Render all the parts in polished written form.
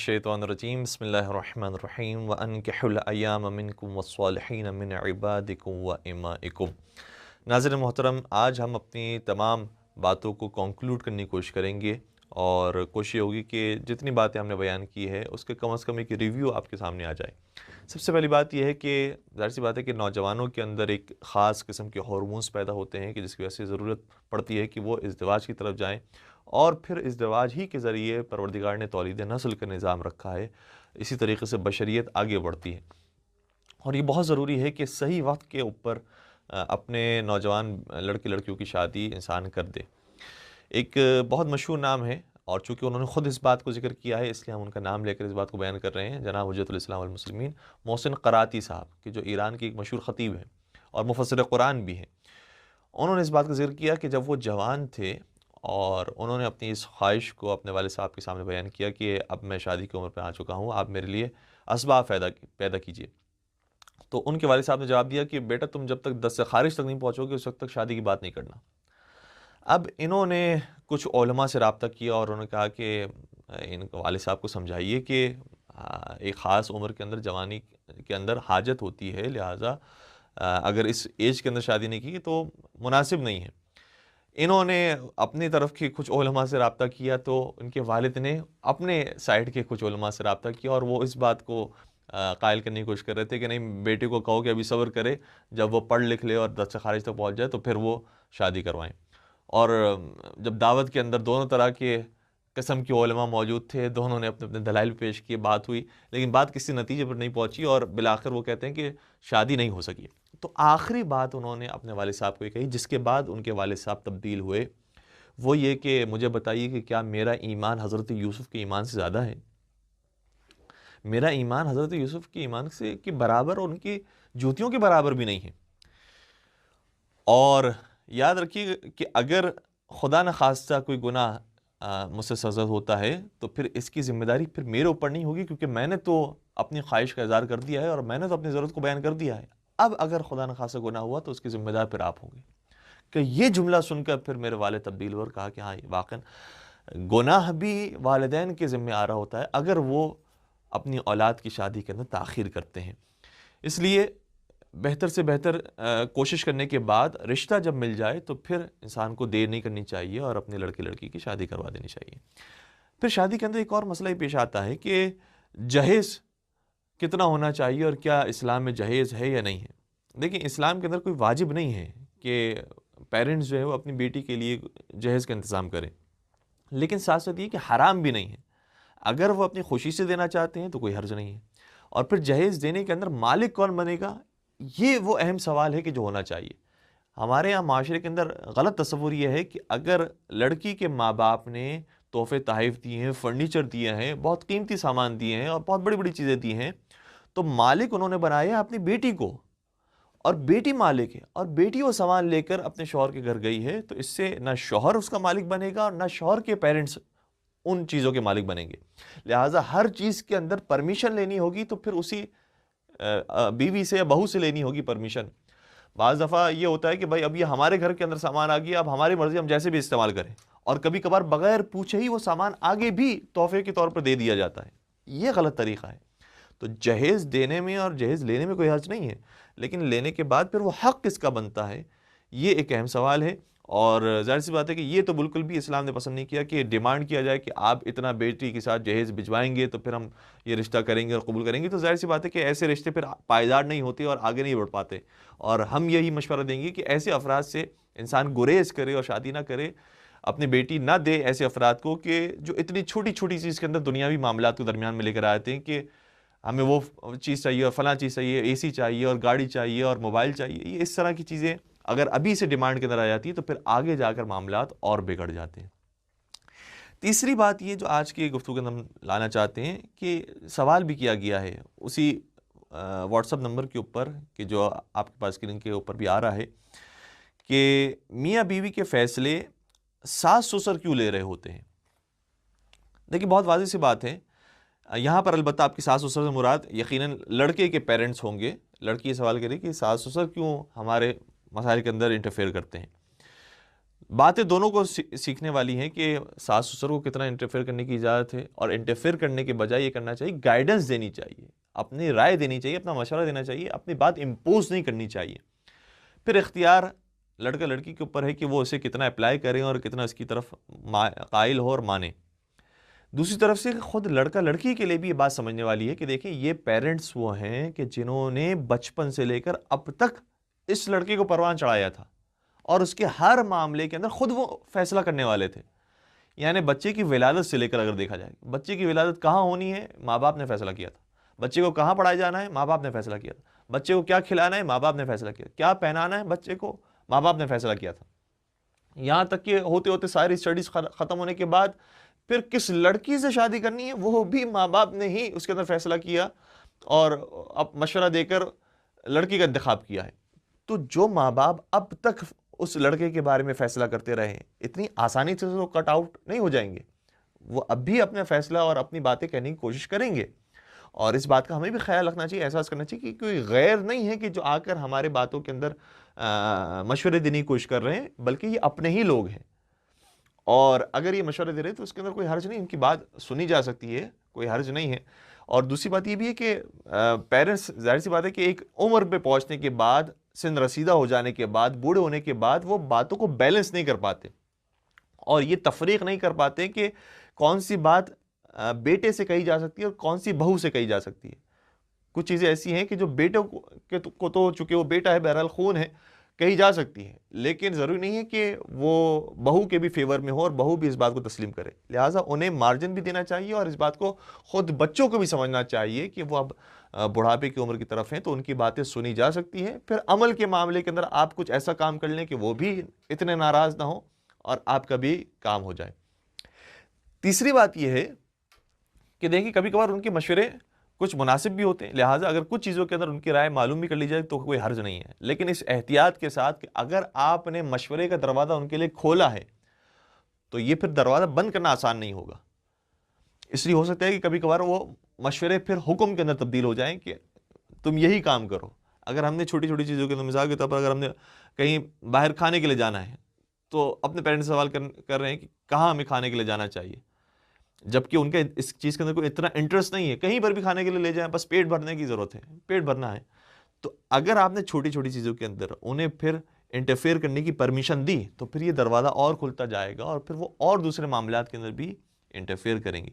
मिनश्शैतानिर्रजीम बिस्मिल्लाहिर्रहमानिर्रहीम व अनकिहुल अय्याम मिनकुम वस्सालिहीन मिन इबादिकुम व इमाइकुम। नाज़रीन मोहतरम, आज हम अपनी तमाम बातों को कंक्लूड करने की कोशिश करेंगे और कोशिश होगी कि जितनी बातें हमने बयान की है उसके कम से कम एक रिव्यू आपके सामने आ जाए। सबसे पहली बात यह है कि ज़ाहिर सी बात है कि नौजवानों के अंदर एक ख़ास किस्म के हार्मोन्स पैदा होते हैं कि जिसकी वजह से ज़रूरत पड़ती है कि वो इज़्दिवाज की तरफ जाएँ और फिर इज़्दिवाज ही के ज़रिए परवरदिगार ने तौलीद नस्ल का निज़ाम रखा है। इसी तरीके से बशरियत आगे बढ़ती है और ये बहुत ज़रूरी है कि सही वक्त के ऊपर अपने नौजवान लड़के लड़कियों की शादी इंसान कर दे। एक बहुत मशहूर नाम है और चूँकि उन्होंने ख़ुद इस बात को ज़िक्र किया है इसलिए हम उनका नाम लेकर इस बात को बयान कर रहे हैं। जनाब हुज्जतुल इस्लाम वल मुस्लिमीन मोहसिन क़राती साहब, कि जो ईरान के एक मशहूर ख़तीब हैं और मुफ़स्सिर कुरान भी हैं। उन्होंने इस बात का ज़िक्र किया कि जब वो जवान थे और उन्होंने अपनी इस ख्वाहिश को अपने वालिद साहब के सामने बयान किया कि अब मैं शादी की उम्र पे आ चुका हूँ, आप मेरे लिए असबाब पैदा कीजिए। तो उनके वालिद साहब ने जवाब दिया कि बेटा, तुम जब तक 10 से खारिज तक नहीं पहुँचोगे उस वक्त तक शादी की बात नहीं करना। अब इन्होंने कुछ उलमा से रब्ता किया और उन्होंने कहा कि इनके वालिद साहब को समझाइए कि एक ख़ास उम्र के अंदर, जवानी के अंदर हाजत होती है, लिहाजा अगर इस एज के अंदर शादी नहीं की तो मुनासिब नहीं है। इन्होंने अपनी तरफ के कुछ उलमा से रब्ता किया तो इनके वालिद ने अपने साइड के कुछ उलमा से रब्ता किया और वो इस बात को कायल करने की कोशिश कर रहे थे कि नहीं, बेटे को कहो कि अभी सब्र करे, जब वो पढ़ लिख ले और 10 से खारिज तक पहुँच जाए तो फिर वो शादी करवाएं। और जब दावत के अंदर दोनों तरह के किस्म के उलमा मौजूद थे, दोनों ने अपने अपने दलाइल पेश किए, बात हुई, लेकिन बात किसी नतीजे पर नहीं पहुंची और बिलाखिर वो कहते हैं कि शादी नहीं हो सकी। तो आखिरी बात उन्होंने अपने वालिद साहब को ये कही, जिसके बाद उनके वालिद साहब तब्दील हुए। वो ये कि मुझे बताइए कि क्या मेरा ईमान हज़रत यूसुफ़ के ईमान से ज़्यादा है? मेरा ईमान हज़रत यूसुफ़ के ईमान से के बराबर और उनकी जूतियों के बराबर भी नहीं है। और याद रखिए कि अगर खुदा न खास्ता कोई गुनाह मुझसे सज़ा होता है तो फिर इसकी ज़िम्मेदारी फिर मेरे ऊपर नहीं होगी, क्योंकि मैंने तो अपनी ख्वाहिश का इज़हार कर दिया है और मैंने तो अपनी ज़रूरत को बयान कर दिया है। अब अगर खुदा न खास्ता गुनाह हुआ तो उसकी ज़िम्मेदार फिर आप होंगे। कि ये जुमला सुनकर फिर मेरे वालिद तब्दील हुए और कहा कि हाँ, वाक़न गुनाह भी वालिदैन के ज़िम्मे आ रहा होता है अगर वो अपनी औलाद की शादी के अंदर ताख़ीर करते हैं। इसलिए बेहतर से बेहतर कोशिश करने के बाद रिश्ता जब मिल जाए तो फिर इंसान को देर नहीं करनी चाहिए और अपने लड़के लड़की की शादी करवा देनी चाहिए। फिर शादी के अंदर एक और मसला ही पेश आता है कि जहेज़ कितना होना चाहिए और क्या इस्लाम में जहेज़ है या नहीं है। देखिए, इस्लाम के अंदर कोई वाजिब नहीं है कि पेरेंट्स जो है वो अपनी बेटी के लिए जहेज़ का इंतज़ाम करें, लेकिन साथ साथ ये कि हराम भी नहीं है। अगर वो अपनी खुशी से देना चाहते हैं तो कोई हर्ज नहीं है। और फिर जहेज़ देने के अंदर मालिक कौन बनेगा, ये वो अहम सवाल है कि जो होना चाहिए। हमारे यहाँ माशरे के अंदर गलत तस्वुर ये है कि अगर लड़की के माँ बाप ने तोहफ़े तोहफ़ दिए हैं, फर्नीचर दिए हैं, बहुत कीमती सामान दिए हैं और बहुत बड़ी बड़ी चीज़ें दी हैं, तो मालिक उन्होंने बनाया अपनी बेटी को और बेटी मालिक है और बेटी वो सामान लेकर अपने शौहर के घर गई है, तो इससे ना शौहर उसका मालिक बनेगा और ना शौहर के पेरेंट्स उन चीज़ों के मालिक बनेंगे। लिहाजा हर चीज़ के अंदर परमिशन लेनी होगी तो फिर उसी बीवी से या बहू से लेनी होगी परमिशन। बाज़ दफ़ा ये होता है कि भाई अब ये हमारे घर के अंदर सामान आ गया, अब हमारी मर्ज़ी, हम जैसे भी इस्तेमाल करें, और कभी कभार बगैर पूछे ही वो सामान आगे भी तोहफ़े के तौर पर दे दिया जाता है। ये गलत तरीक़ा है। तो जहेज़ देने में और जहेज़ लेने में कोई हर्ज नहीं है, लेकिन लेने के बाद फिर वो हक़ किसका बनता है, ये एक अहम सवाल है। और ज़ाहिर सी बात है कि ये तो बिल्कुल भी इस्लाम ने पसंद नहीं किया कि डिमांड किया जाए कि आप इतना बेटी के साथ जहेज़ भिजवाएंगे तो फिर हम ये रिश्ता करेंगे और कबूल करेंगे। तो ज़ाहिर सी बात है कि ऐसे रिश्ते फिर पायदार नहीं होते और आगे नहीं बढ़ पाते। और हम यही मशवरा देंगे कि ऐसे अफराद से इंसान गुरेज़ करे और शादी ना करे, अपनी बेटी ना दे ऐसे अफराद को कि जो इतनी छोटी छोटी चीज़ के अंदर दुनियावी मामलात को दरमियान में लेकर आते हैं कि हमें वो चीज़ चाहिए और फ़लाँ चीज़ चाहिए, एसी चाहिए और गाड़ी चाहिए और मोबाइल चाहिए। ये इस तरह की चीज़ें अगर अभी से डिमांड के अंदर आ जाती है तो फिर आगे जाकर मामलात और बिगड़ जाते हैं। तीसरी बात ये जो आज की गुफ्तगू के अंदर हम लाना चाहते हैं कि सवाल भी किया गया है उसी व्हाट्सएप नंबर के ऊपर कि जो आपके पास स्क्रीन के ऊपर भी आ रहा है कि मियाँ बीवी के फ़ैसले सास ससुर क्यों ले रहे होते हैं। देखिए, बहुत वाज़ेह सी बात है यहाँ पर। अलबत्ता आपकी सास ससुर से मुराद यकीनन लड़के के पेरेंट्स होंगे। लड़की ये सवाल करे कि सास ससुर क्यों हमारे मसाइल के अंदर इंटरफेयर करते हैं। बातें दोनों को सीखने वाली हैं कि सास ससुर को कितना इंटरफेयर करने की इजाज़त है, और इंटरफेयर करने के बजाय ये करना चाहिए, गाइडेंस देनी चाहिए, अपनी राय देनी चाहिए, अपना मशवरा देना चाहिए, अपनी बात इम्पोज नहीं करनी चाहिए। फिर इख्तियार लड़का लड़की के ऊपर है कि वो इसे कितना अप्लाई करें और कितना इसकी तरफ कायल हो और माने। दूसरी तरफ से खुद लड़का लड़की के लिए भी ये बात समझने वाली है कि देखिए ये पेरेंट्स वो हैं कि जिन्होंने बचपन से लेकर अब तक इस लड़के को परवान चढ़ाया था और उसके हर मामले के अंदर खुद वो फैसला करने वाले थे। यानी बच्चे की विलादत से लेकर अगर देखा जाए, बच्चे की विलादत कहाँ होनी है, माँ बाप ने फैसला किया था। बच्चे को कहाँ पढ़ाया जाना है, माँ बाप ने फैसला किया था। बच्चे को क्या खिलाना है, माँ बाप ने फैसला किया। क्या पहनाना है बच्चे को, माँ बाप ने फैसला किया था। यहाँ तक कि होते होते सारी स्टडीज खत्म होने के बाद फिर किस लड़की से शादी करनी है वो भी माँ बाप ने ही उसके अंदर फैसला किया और अब मशवरा देकर लड़की का इंतखाब किया है। तो जो माँ बाप अब तक उस लड़के के बारे में फैसला करते रहे, इतनी आसानी से तो कट आउट नहीं हो जाएंगे। वो अब भी अपना फैसला और अपनी बातें कहने की कोशिश करेंगे। और इस बात का हमें भी ख्याल रखना चाहिए, एहसास करना चाहिए कि कोई गैर नहीं है कि जो आकर हमारे बातों के अंदर मशवरे देने की कोशिश कर रहे हैं, बल्कि ये अपने ही लोग हैं। और अगर ये मशवरे दे रहे हैं तो उसके अंदर कोई हर्ज नहीं, इनकी बात सुनी जा सकती है, कोई हर्ज नहीं है। और दूसरी बात ये भी है कि पेरेंट्स, जाहिर सी बात है कि एक उम्र पे पहुंचने के बाद, सिन रसीदा हो जाने के बाद, बूढ़े होने के बाद वो बातों को बैलेंस नहीं कर पाते और ये तफरीक नहीं कर पाते कि कौन सी बात बेटे से कही जा सकती है और कौन सी बहू से कही जा सकती है। कुछ चीज़ें ऐसी हैं कि जो बेटे को तो चूंकि वो बेटा है, बहरहाल खून है, कही जा सकती है, लेकिन ज़रूरी नहीं है कि वो बहू के भी फेवर में हो और बहू भी इस बात को तस्लीम करे। लिहाजा उन्हें मार्जिन भी देना चाहिए और इस बात को खुद बच्चों को भी समझना चाहिए कि वो अब बुढ़ापे की उम्र की तरफ हैं, तो उनकी बातें सुनी जा सकती हैं। फिर अमल के मामले के अंदर आप कुछ ऐसा काम कर लें कि वो भी इतने नाराज़ ना हो और आपका भी काम हो जाए। तीसरी बात यह है कि देखिए कभी कभार उनके मशवरे कुछ मुनासिब भी होते हैं, लिहाजा अगर कुछ चीज़ों के अंदर उनकी राय मालूम भी कर ली जाए तो कोई हर्ज नहीं है, लेकिन इस एहतियात के साथ कि अगर आपने मशवरे का दरवाज़ा उनके लिए खोला है तो ये फिर दरवाज़ा बंद करना आसान नहीं होगा। इसलिए हो सकता है कि कभी कभार वो मशवरे फिर हुक्म के अंदर तब्दील हो जाएं कि तुम यही काम करो। अगर हमने छोटी छोटी चीज़ों के अंदर, मिसाल के तौर पर अगर हमने कहीं बाहर खाने के लिए जाना है तो अपने पेरेंट्स से सवाल कर रहे हैं कि कहाँ हमें खाने के लिए जाना चाहिए, जबकि उनके इस चीज़ के अंदर कोई इतना इंटरेस्ट नहीं है, कहीं पर भी खाने के लिए ले जाएं, बस पेट भरने की ज़रूरत है, पेट भरना है। तो अगर आपने छोटी छोटी चीज़ों के अंदर उन्हें फिर इंटरफेयर करने की परमिशन दी तो फिर ये दरवाज़ा और खुलता जाएगा और फिर वो और दूसरे मामलात के अंदर भी इंटरफेयर करेंगे।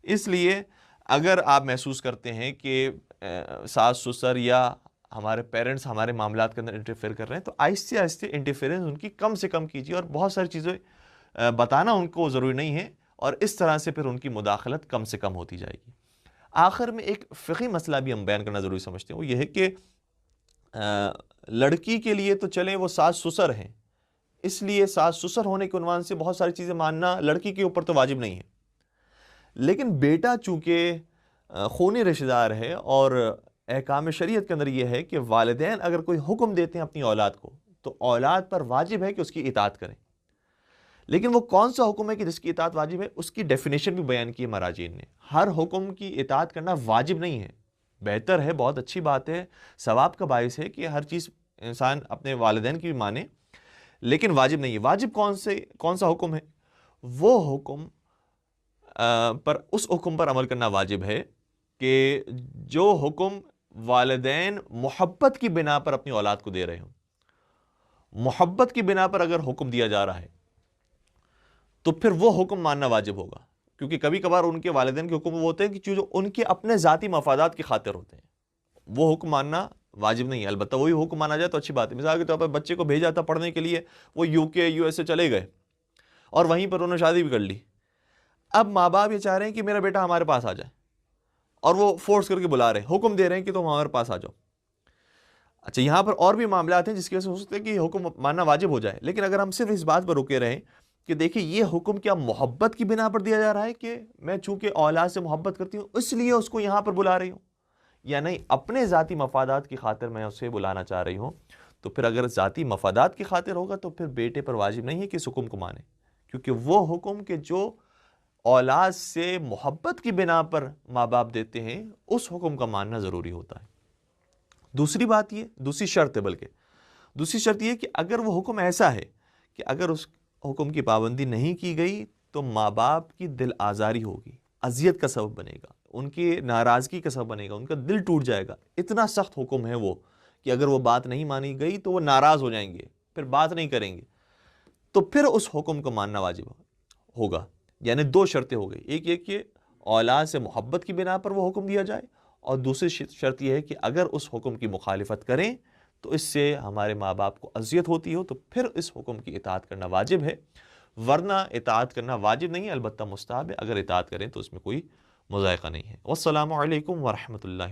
इसलिए अगर आप महसूस करते हैं कि सास ससुर या हमारे पेरेंट्स हमारे मामलात के अंदर इंटरफेयर कर रहे हैं तो आहिस्ते आहिस्ते इंटरफेरेंस उनकी कम से कम कीजिए और बहुत सारी चीज़ें बताना उनको ज़रूरी नहीं है और इस तरह से फिर उनकी मुदाखलत कम से कम होती जाएगी। आखिर में एक फ़िक़ही मसला भी हम बयान करना ज़रूरी समझते हैं, वो ये है कि लड़की के लिए तो चलें वो सास ससुर हैं, इसलिए सास ससुर होने के उन्वान से बहुत सारी चीज़ें मानना लड़की के ऊपर तो वाजिब नहीं है, लेकिन बेटा चूँकि खूनी रिश्तेदार है और अहकाम शरीयत के अंदर यह है कि वालिदैन अगर कोई हुक्म देते हैं अपनी औलाद को तो औलाद पर वाजिब है कि उसकी इताअत करें। लेकिन वो कौन सा हुक्म है कि जिसकी इताअत वाजिब है, उसकी डेफिनेशन भी बयान की है मराजीन ने। हर हुक्म की इताअत करना वाजिब नहीं है, बेहतर है, बहुत अच्छी बात है, सवाब का बाइस है कि हर चीज़ इंसान अपने वालिदैन की भी माने, लेकिन वाजिब नहीं है। वाजिब कौन सा हुक्म है? वो हुक्म पर उस हुक्म पर अमल करना वाजिब है कि जो हुक्म वालिदैन मोहब्बत की बिना पर अपनी औलाद को दे रहे हो। मोहब्बत की बिना पर अगर हुक्म दिया जा रहा है तो फिर वो हुक्म मानना वाजिब होगा, क्योंकि कभी कभार उनके वालिदैन के हुक्म वो होते हैं कि जो उनके अपने ज़ाती मफादात की खातिर होते हैं, वो हुक्म मानना वाजिब नहीं है। अलबत्ता वही हुक्म माना जाए तो अच्छी बात है। मिसाल के तौर पर बच्चे को भेजा था पढ़ने के लिए, वो यूके यूएसए चले गए और वहीं पर उन्होंने शादी भी कर ली। अब माँ बाप ये चाह रहे हैं कि मेरा बेटा हमारे पास आ जाए और वो फोर्स करके बुला रहे हैं, हुक्म दे रहे हैं कि तुम हमारे पास आ जाओ। अच्छा, यहाँ पर और भी मामलात हैं जिसकी वजह से हो सकता है कि हुक्म मानना वाजिब हो जाए, लेकिन अगर हम सिर्फ इस बात पर रुके रहें कि देखिए ये हुक्म क्या मोहब्बत की बिना पर दिया जा रहा है कि मैं चूंकि औलाद से मोहब्बत करती हूँ इसलिए उसको यहाँ पर बुला रही हूँ, या नहीं अपने ज़ाती मफादात की खातिर मैं उसे बुलाना चाह रही हूँ, तो फिर अगर ज़ाती मफादात की खातिर होगा तो फिर बेटे पर वाजिब नहीं है कि इस हुक्म को माने, क्योंकि वो हुक्म के जो औलाद से मोहब्बत की बिना पर माँ बाप देते हैं उस हुक्म का मानना ज़रूरी होता है। दूसरी बात ये, दूसरी शर्त है, बल्कि दूसरी शर्त ये कि अगर वो हुक्म ऐसा है कि अगर हुक्म की पाबंदी नहीं की गई तो माँ बाप की दिल आज़ारी होगी, अजियत का सबब बनेगा, उनकी नाराज़गी का सबब बनेगा, उनका दिल टूट जाएगा। इतना सख्त हुक्म है वो कि अगर वो बात नहीं मानी गई तो वो नाराज़ हो जाएंगे, फिर बात नहीं करेंगे। तो फिर उस हुक्म को मानना वाजिब होगा। यानी दो शर्तें हो गई, एक ये कि औलाद से मोहब्बत की बिना पर वो हुक्म दिया जाए, और दूसरी शर्त यह है कि अगर उस हुक्म की मुखालिफत करें तो इससे हमारे माँ बाप को अजियत होती हो, तो फिर इस हुक्म की इताअत करना वाजिब है। वरना इताअत करना वाजिब नहीं है, अलबत्ता मुस्ताहब है। अगर इताअत करें तो उसमें कोई मुज़ायक़ा नहीं है। वस्सलामु अलैकुम वरहमतुल्लाहि।